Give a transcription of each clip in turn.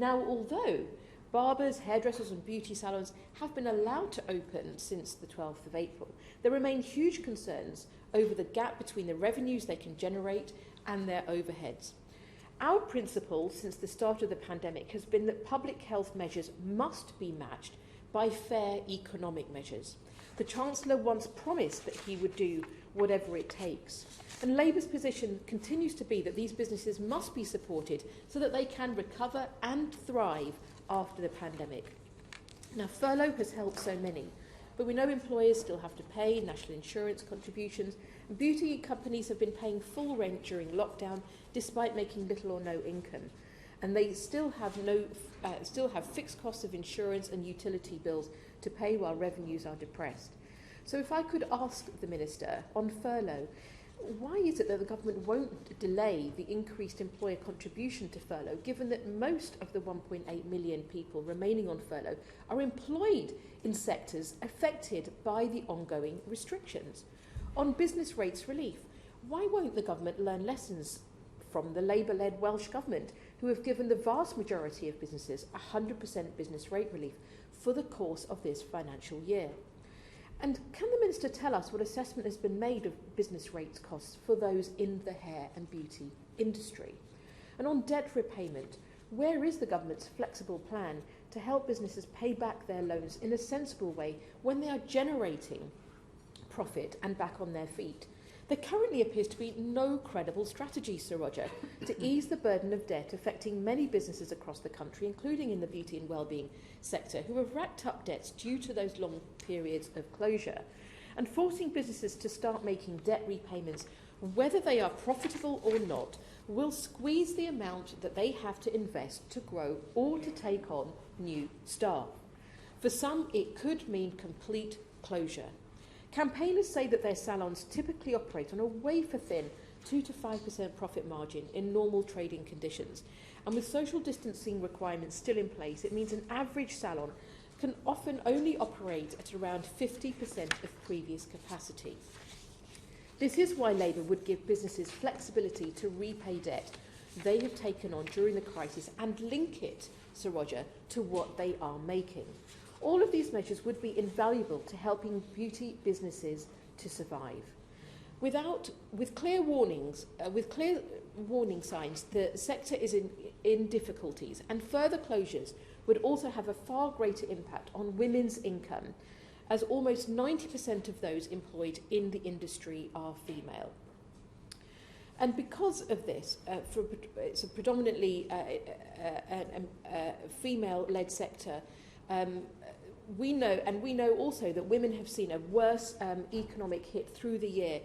Now, although barbers, hairdressers and beauty salons have been allowed to open since the 12th of April, there remain huge concerns over the gap between the revenues they can generate and their overheads. Our principle since the start of the pandemic has been that public health measures must be matched by fair economic measures. The Chancellor once promised that he would do whatever it takes. And Labour's position continues to be that these businesses must be supported so that they can recover and thrive after the pandemic. Now, furlough has helped so many, but we know employers still have to pay national insurance contributions, and beauty companies have been paying full rent during lockdown despite making little or no income. And they still have fixed costs of insurance and utility bills to pay while revenues are depressed. So if I could ask the Minister on furlough, why is it that the government won't delay the increased employer contribution to furlough, given that most of the 1.8 million people remaining on furlough are employed in sectors affected by the ongoing restrictions? On business rates relief, why won't the government learn lessons from the Labour-led Welsh Government, who have given the vast majority of businesses 100% business rate relief for the course of this financial year? And can the Minister tell us what assessment has been made of business rates costs for those in the hair and beauty industry? And on debt repayment, where is the government's flexible plan to help businesses pay back their loans in a sensible way when they are generating profit and back on their feet? There currently appears to be no credible strategy, Sir Roger, to ease the burden of debt affecting many businesses across the country, including in the beauty and wellbeing sector, who have racked up debts due to those long periods of closure. And forcing businesses to start making debt repayments, whether they are profitable or not, will squeeze the amount that they have to invest to grow or to take on new staff. For some, it could mean complete closure. Campaigners say that their salons typically operate on a wafer-thin 2 to 5% profit margin in normal trading conditions. And with social distancing requirements still in place, it means an average salon can often only operate at around 50% of previous capacity. This is why Labour would give businesses flexibility to repay debt they have taken on during the crisis and link it, Sir Roger, to what they are making. All of these measures would be invaluable to helping beauty businesses to survive. With clear warning signs, the sector is in difficulties, and further closures would also have a far greater impact on women's income, as almost 90% of those employed in the industry are female. And because of this, it's a predominantly female-led sector. We know also that women have seen a worse economic hit through the year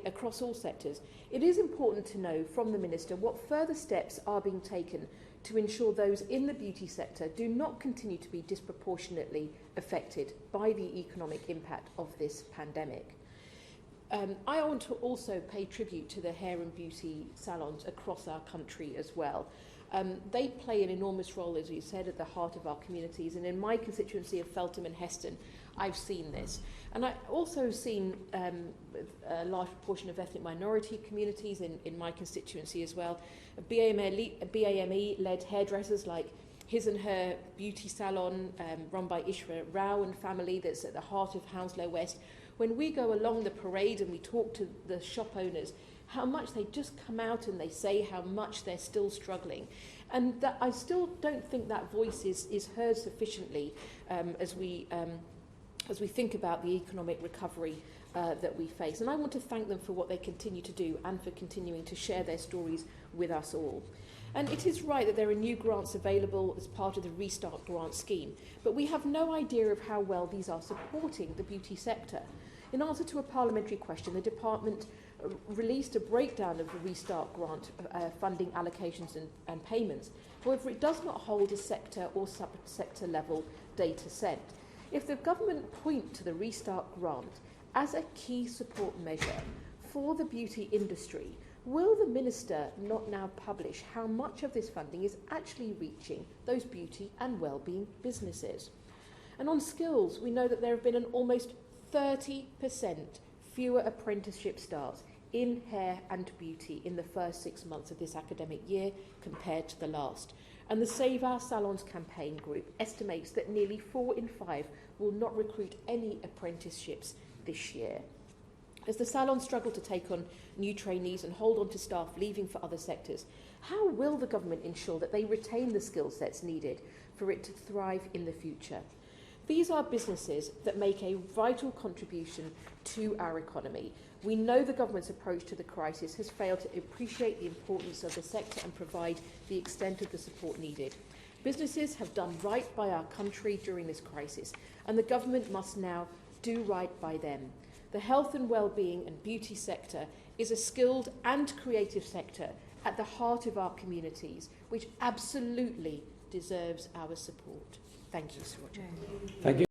across all sectors. It is important to know from the Minister what further steps are being taken to ensure those in the beauty sector do not continue to be disproportionately affected by the economic impact of this pandemic. I want to also pay tribute to the hair and beauty salons across our country as well. They play an enormous role, as you said, at the heart of our communities. And in my constituency of Feltham and Heston, I've seen this. And I've also seen a large proportion of ethnic minority communities in my constituency as well. BAME-led hairdressers like His and Her Beauty Salon, run by Ishra Rao and family, that's at the heart of Hounslow West. When we go along the parade and we talk to the shop owners, how much they just come out and they say how much they're still struggling. And that I still don't think that voice is heard sufficiently as we think about the economic recovery that we face. And I want to thank them for what they continue to do and for continuing to share their stories with us all. And it is right that there are new grants available as part of the Restart Grant scheme, but we have no idea of how well these are supporting the beauty sector. In answer to a parliamentary question, the Department released a breakdown of the Restart Grant funding allocations and payments. However, it does not hold a sector or sub-sector level data set. If the government point to the Restart Grant as a key support measure for the beauty industry, will the Minister not now publish how much of this funding is actually reaching those beauty and wellbeing businesses? And on skills, we know that there have been an almost 30% fewer apprenticeship starts in hair and beauty in the first 6 months of this academic year compared to the last. And the Save Our Salons campaign group estimates that nearly 4 in 5 will not recruit any apprenticeships this year. As the salons struggle to take on new trainees and hold on to staff leaving for other sectors, how will the government ensure that they retain the skill sets needed for it to thrive in the future? These are businesses that make a vital contribution to our economy. We know the government's approach to the crisis has failed to appreciate the importance of the sector and provide the extent of the support needed. Businesses have done right by our country during this crisis, and the government must now do right by them. The health and well-being and beauty sector is a skilled and creative sector at the heart of our communities, which absolutely deserves our support. Thank you, Sir Roger. Thank you.